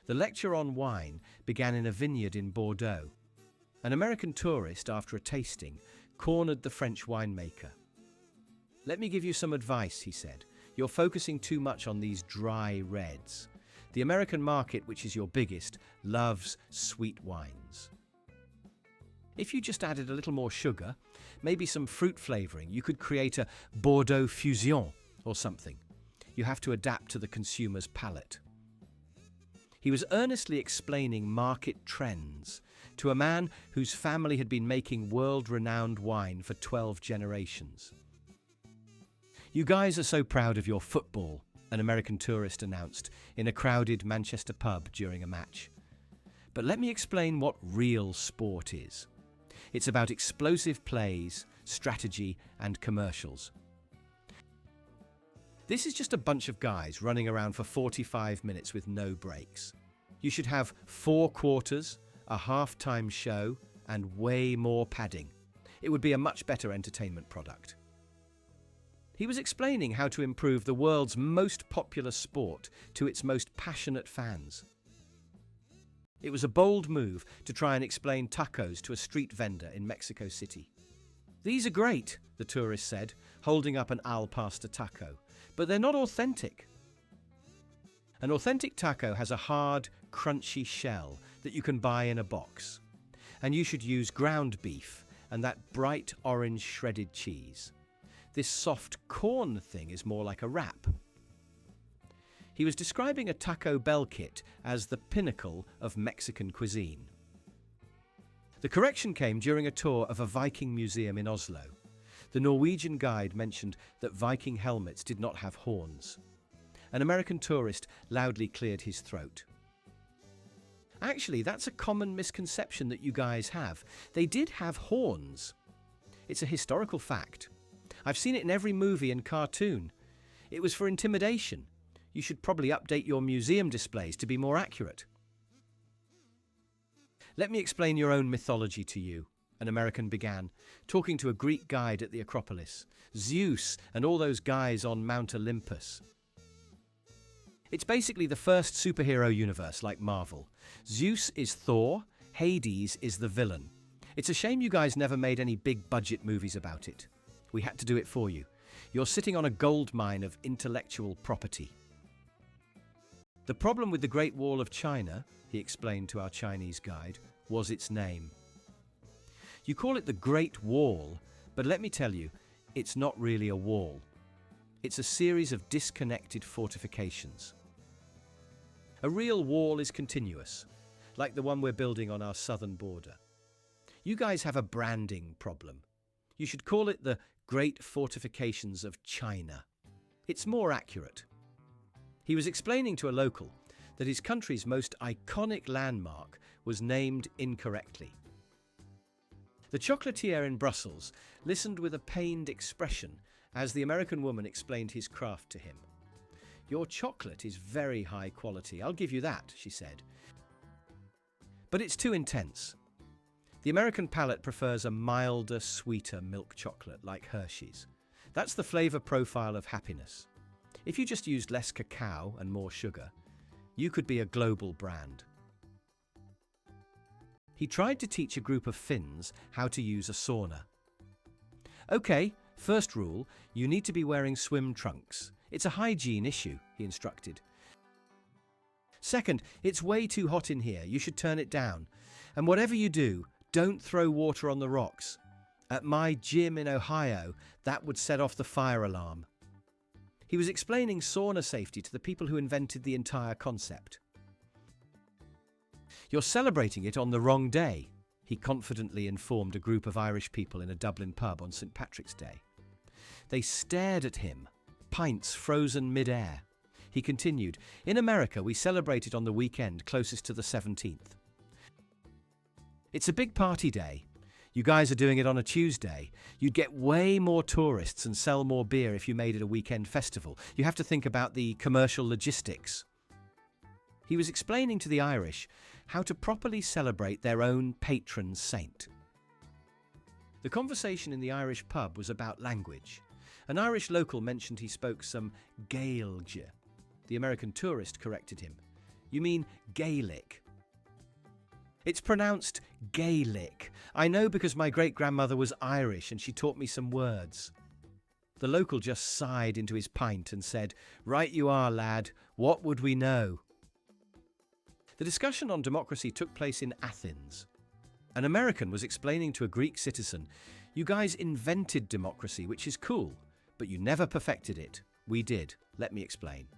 The lecture on wine began in a vineyard in Bordeaux. An American tourist, after a tasting, cornered the French winemaker. "Let me give you some advice," he said. "You're focusing too much on these dry reds. The American market, which is your biggest, loves sweet wines. If you just added a little more sugar, maybe some fruit flavoring, you could create a Bordeaux fusion or something. You have to adapt to the consumer's palate." He was earnestly explaining market trends to a man whose family had been making world-renowned wine for 12 generations. "You guys are so proud of your football," an American tourist announced in a crowded Manchester pub during a match. "But let me explain what real sport is. It's about explosive plays, strategy, and commercials. This is just a bunch of guys running around for 45 minutes with no breaks. You should have 4 quarters, a half-time show, and way more padding. It would be a much better entertainment product." He was explaining how to improve the world's most popular sport to its most passionate fans. It was a bold move to try and explain tacos to a street vendor in Mexico City. "These are great," the tourist said, holding up an al pastor taco, "but they're not authentic." An authentic taco has a hard, crunchy shell that you can buy in a box. And you should use ground beef and that bright orange shredded cheese. This soft corn thing is more like a wrap. He was describing a Taco Bell kit as the pinnacle of Mexican cuisine. The correction came during a tour of a Viking museum in Oslo. The Norwegian guide mentioned that Viking helmets did not have horns. An American tourist loudly cleared his throat. "Actually, that's a common misconception that you guys have. They did have horns. It's a historical fact. I've seen it in every movie and cartoon. It was for intimidation. You should probably update your museum displays to be more accurate." "Let me explain your own mythology to you," an American began, talking to a Greek guide at the Acropolis. "Zeus and all those guys on Mount Olympus. It's basically the first superhero universe like Marvel. Zeus is Thor, Hades is the villain. It's a shame you guys never made any big budget movies about it. We had to do it for you. You're sitting on a gold mine of intellectual property." "The problem with the Great Wall of China," he explained to our Chinese guide, "was its name. You call it the Great Wall, but let me tell you, it's not really a wall. It's a series of disconnected fortifications. A real wall is continuous, like the one we're building on our southern border. You guys have a branding problem. You should call it the Great Fortifications of China. It's more accurate." He was explaining to a local that his country's most iconic landmark was named incorrectly. The chocolatier in Brussels listened with a pained expression as the American woman explained his craft to him. "Your chocolate is very high quality, I'll give you that," she said. "But it's too intense. The American palate prefers a milder, sweeter milk chocolate like Hershey's. That's the flavor profile of happiness. If you just used less cacao and more sugar, you could be a global brand." He tried to teach a group of Finns how to use a sauna. "Okay, first rule, you need to be wearing swim trunks. It's a hygiene issue," he instructed. "Second, it's way too hot in here. You should turn it down. And whatever you do, don't throw water on the rocks. At my gym in Ohio, that would set off the fire alarm." He was explaining sauna safety to the people who invented the entire concept. "You're celebrating it on the wrong day," he confidently informed a group of Irish people in a Dublin pub on St. Patrick's Day. They stared at him, pints frozen mid-air. He continued, "In America, we celebrate it on the weekend closest to the 17th. It's a big party day. You guys are doing it on a Tuesday. You'd get way more tourists and sell more beer if you made it a weekend festival. You have to think about the commercial logistics." He was explaining to the Irish how to properly celebrate their own patron saint. The conversation in the Irish pub was about language. An Irish local mentioned he spoke some Gaeilge. The American tourist corrected him. You mean Gaelic. It's pronounced Gaelic. I know because my great-grandmother was Irish and she taught me some words. The local just sighed into his pint and said, "Right you are, lad. What would we know?" The discussion on democracy took place in Athens. An American was explaining to a Greek citizen, "You guys invented democracy, which is cool, but you never perfected it. We did. Let me explain.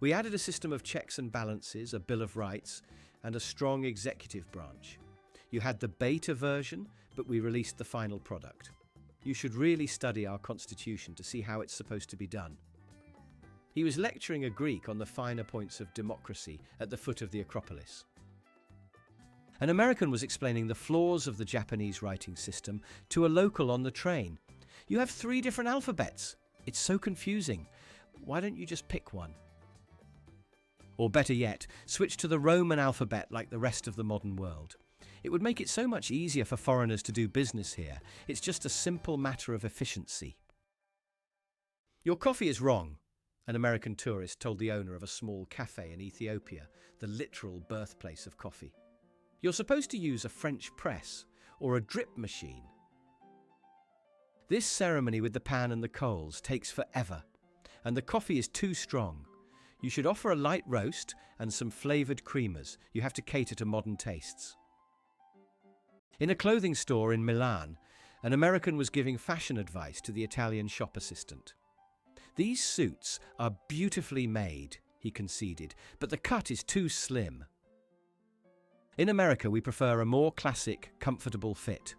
We added a system of checks and balances, a Bill of Rights, and a strong executive branch. You had the beta version, but we released the final product. You should really study our constitution to see how it's supposed to be done." He was lecturing a Greek on the finer points of democracy at the foot of the Acropolis. An American was explaining the flaws of the Japanese writing system to a local on the train. "You have 3 different alphabets. It's so confusing. Why don't you just pick one? Or better yet, switch to the Roman alphabet like the rest of the modern world. It would make it so much easier for foreigners to do business here. It's just a simple matter of efficiency." "Your coffee is wrong," an American tourist told the owner of a small cafe in Ethiopia, the literal birthplace of coffee. "You're supposed to use a French press or a drip machine. This ceremony with the pan and the coals takes forever, and the coffee is too strong. You should offer a light roast and some flavoured creamers. You have to cater to modern tastes." In a clothing store in Milan, an American was giving fashion advice to the Italian shop assistant. "These suits are beautifully made," he conceded, "but the cut is too slim. In America, we prefer a more classic, comfortable fit.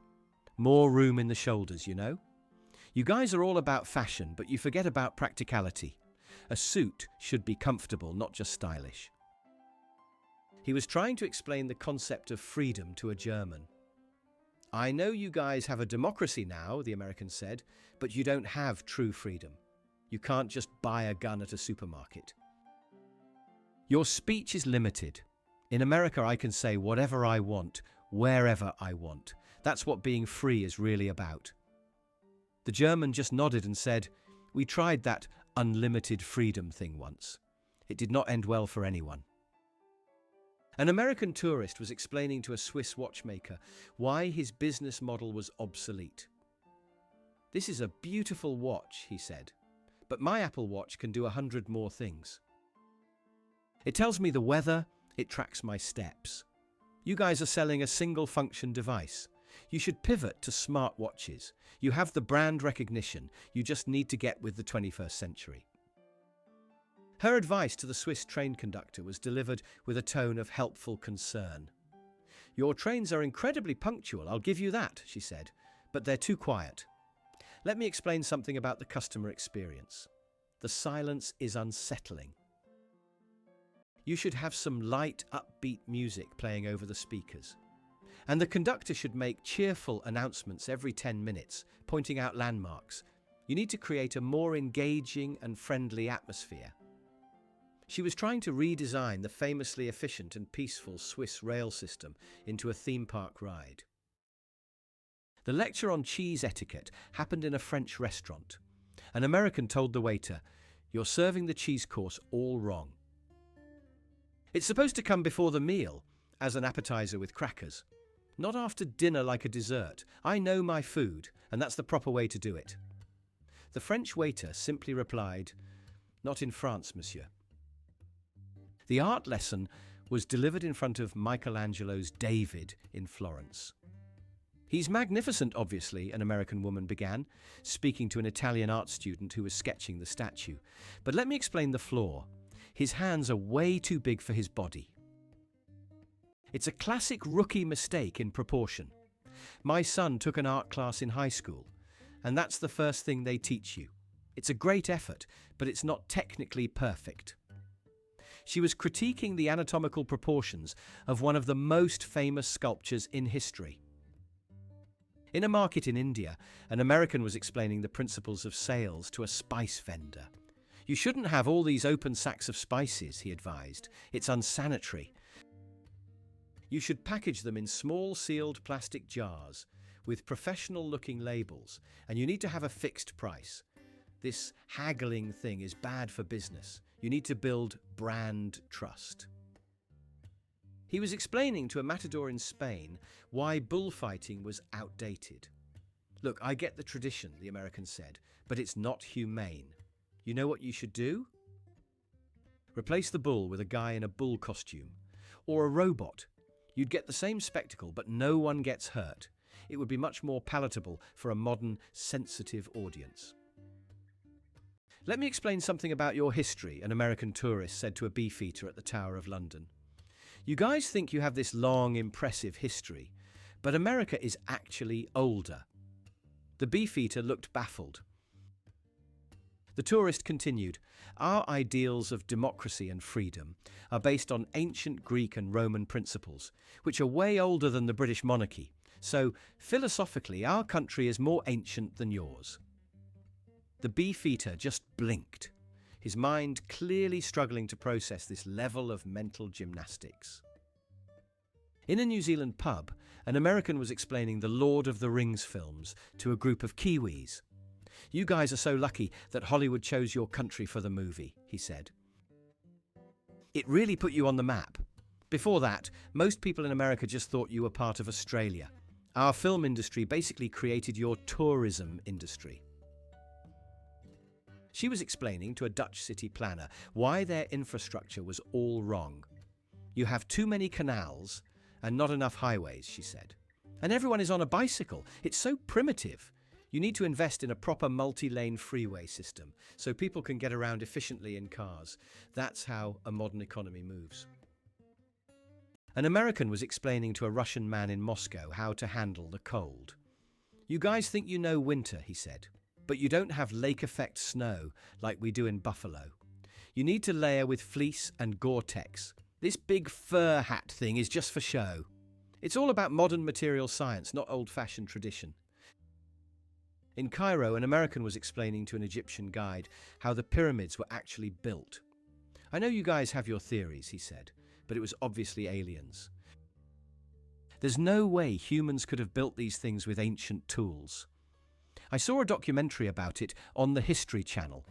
More room in the shoulders, you know? You guys are all about fashion, but you forget about practicality. A suit should be comfortable, not just stylish." He was trying to explain the concept of freedom to a German. "I know you guys have a democracy now," the American said, "but you don't have true freedom. You can't just buy a gun at a supermarket. Your speech is limited. In America, I can say whatever I want, wherever I want. That's what being free is really about." The German just nodded and said, "We tried that unlimited freedom thing once. It did not end well for anyone." An American tourist was explaining to a Swiss watchmaker why his business model was obsolete. "This is a beautiful watch," he said, "but my Apple Watch can do 100 more things. It tells me the weather, it tracks my steps. You guys are selling a single-function device. You should pivot to smart watches. You have the brand recognition. You just need to get with the 21st century." Her advice to the Swiss train conductor was delivered with a tone of helpful concern. "Your trains are incredibly punctual, I'll give you that," she said, "but they're too quiet. Let me explain something about the customer experience. The silence is unsettling. You should have some light, upbeat music playing over the speakers. And the conductor should make cheerful announcements every 10 minutes, pointing out landmarks. You need to create a more engaging and friendly atmosphere." She was trying to redesign the famously efficient and peaceful Swiss rail system into a theme park ride. The lecture on cheese etiquette happened in a French restaurant. An American told the waiter, "You're serving the cheese course all wrong. It's supposed to come before the meal, as an appetizer with crackers. Not after dinner like a dessert. I know my food, and that's the proper way to do it." The French waiter simply replied, "Not in France, monsieur." The art lesson was delivered in front of Michelangelo's David in Florence. "He's magnificent, obviously," an American woman began, speaking to an Italian art student who was sketching the statue. "But let me explain the flaw. His hands are way too big for his body. It's a classic rookie mistake in proportion. My son took an art class in high school, and that's the first thing they teach you. It's a great effort, but it's not technically perfect." She was critiquing the anatomical proportions of one of the most famous sculptures in history. In a market in India, an American was explaining the principles of sales to a spice vendor. "You shouldn't have all these open sacks of spices," he advised. "It's unsanitary. You should package them in small sealed plastic jars with professional-looking labels, and you need to have a fixed price. This haggling thing is bad for business. You need to build brand trust. He was explaining to a matador in Spain why bullfighting was outdated. Look, I get the tradition, the American said, but it's not humane. You know what you should do? Replace the bull with a guy in a bull costume, or a robot. You'd get the same spectacle, but no one gets hurt. It would be much more palatable for a modern, sensitive audience. Let me explain something about your history, an American tourist said to a beefeater at the Tower of London. You guys think you have this long, impressive history, but America is actually older. The beefeater looked baffled. The tourist continued, our ideals of democracy and freedom are based on ancient Greek and Roman principles, which are way older than the British monarchy. So, philosophically, our country is more ancient than yours. The beefeater just blinked, his mind clearly struggling to process this level of mental gymnastics. In a New Zealand pub, an American was explaining the Lord of the Rings films to a group of Kiwis. You guys are so lucky that Hollywood chose your country for the movie, he said. It really put you on the map. Before that, most people in America just thought you were part of Australia. Our film industry basically created your tourism industry. She was explaining to a Dutch city planner why their infrastructure was all wrong. You have too many canals and not enough highways, she said. And everyone is on a bicycle. It's so primitive. You need to invest in a proper multi-lane freeway system so people can get around efficiently in cars. That's how a modern economy moves. An American was explaining to a Russian man in Moscow how to handle the cold. You guys think you know winter, he said, but you don't have lake effect snow like we do in Buffalo. You need to layer with fleece and Gore-Tex. This big fur hat thing is just for show. It's all about modern material science, not old-fashioned tradition. In Cairo, an American was explaining to an Egyptian guide how the pyramids were actually built. I know you guys have your theories, he said, but it was obviously aliens. There's no way humans could have built these things with ancient tools. I saw a documentary about it on the History Channel.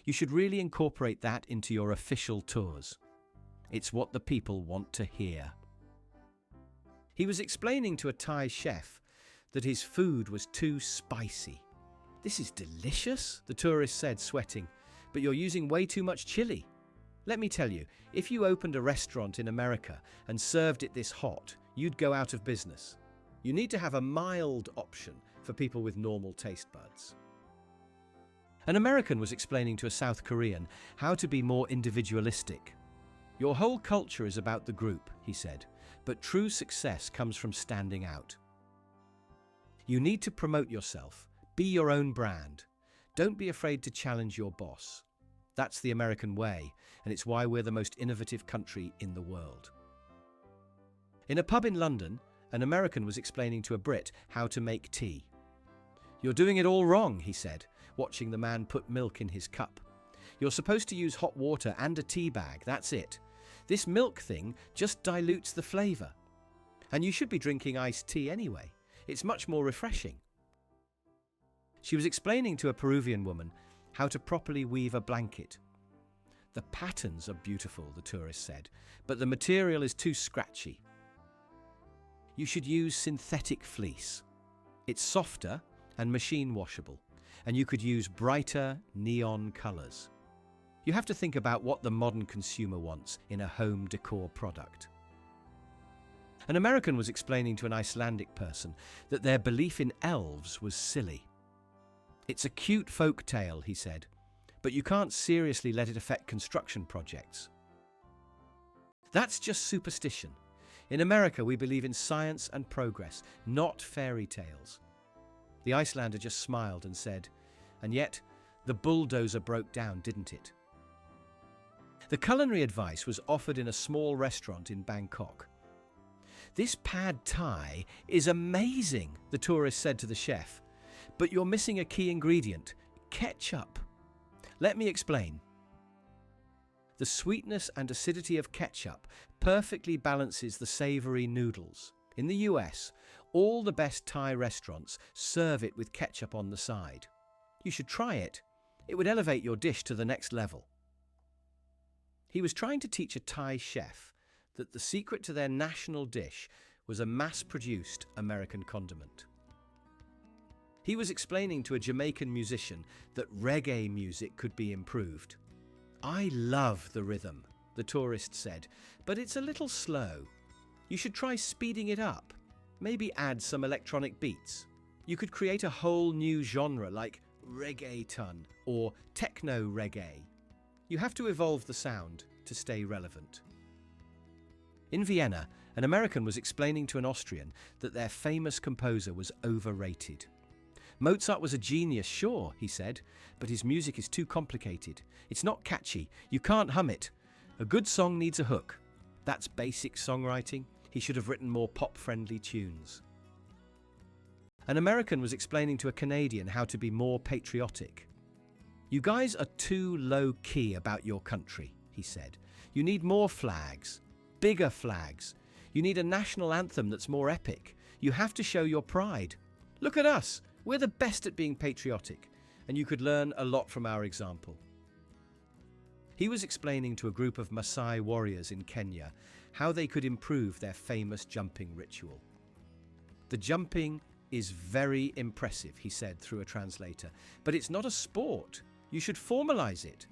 You should really incorporate that into your official tours. It's what the people want to hear. He was explaining to a Thai chef that his food was too spicy. This is delicious, the tourist said, sweating, but you're using way too much chili. Let me tell you, if you opened a restaurant in America and served it this hot, you'd go out of business. You need to have a mild option for people with normal taste buds. An American was explaining to a South Korean how to be more individualistic. Your whole culture is about the group, he said, but true success comes from standing out. You need to promote yourself. Be your own brand. Don't be afraid to challenge your boss. That's the American way, and it's why we're the most innovative country in the world. In a pub in London, an American was explaining to a Brit how to make tea. You're doing it all wrong, he said, watching the man put milk in his cup. You're supposed to use hot water and a tea bag, that's it. This milk thing just dilutes the flavour. And you should be drinking iced tea anyway. It's much more refreshing. She was explaining to a Peruvian woman how to properly weave a blanket. The patterns are beautiful, the tourist said, but the material is too scratchy. You should use synthetic fleece. It's softer and machine washable, and you could use brighter neon colours. You have to think about what the modern consumer wants in a home decor product. An American was explaining to an Icelandic person that their belief in elves was silly. It's a cute folk tale, he said, but you can't seriously let it affect construction projects. That's just superstition. In America, we believe in science and progress, not fairy tales. The Icelander just smiled and said, and yet, the bulldozer broke down, didn't it? The culinary advice was offered in a small restaurant in Bangkok. This pad thai is amazing, the tourist said to the chef, but you're missing a key ingredient, ketchup. Let me explain. The sweetness and acidity of ketchup perfectly balances the savoury noodles. In the US, all the best Thai restaurants serve it with ketchup on the side. You should try it. It would elevate your dish to the next level. He was trying to teach a Thai chef that the secret to their national dish was a mass-produced American condiment. He was explaining to a Jamaican musician that reggae music could be improved. "I love the rhythm," the tourist said, "but it's a little slow. You should try speeding it up. Maybe add some electronic beats. You could create a whole new genre like reggaeton or techno reggae. You have to evolve the sound to stay relevant." In Vienna, an American was explaining to an Austrian that their famous composer was overrated. "Mozart was a genius, sure," he said, "but his music is too complicated. It's not catchy. You can't hum it. A good song needs a hook. That's basic songwriting. He should have written more pop-friendly tunes." An American was explaining to a Canadian how to be more patriotic. "You guys are too low-key about your country," he said. "You need more flags, bigger flags. You need a national anthem that's more epic. You have to show your pride. Look at us. We're the best at being patriotic, and you could learn a lot from our example." He was explaining to a group of Maasai warriors in Kenya how they could improve their famous jumping ritual. "The jumping is very impressive," he said through a translator, "but it's not a sport. You should formalize it.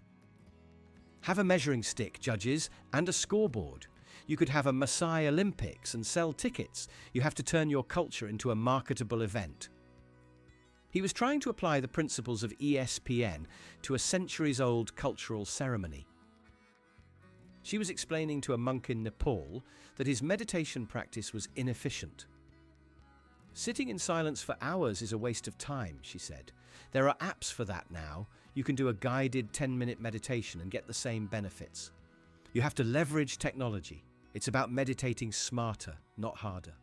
Have a measuring stick, judges, and a scoreboard. You could have a Maasai Olympics and sell tickets. You have to turn your culture into a marketable event." He was trying to apply the principles of ESPN to a centuries-old cultural ceremony. She was explaining to a monk in Nepal that his meditation practice was inefficient. "Sitting in silence for hours is a waste of time," she said. "There are apps for that now. You can do a guided 10-minute meditation and get the same benefits. You have to leverage technology. It's about meditating smarter, not harder."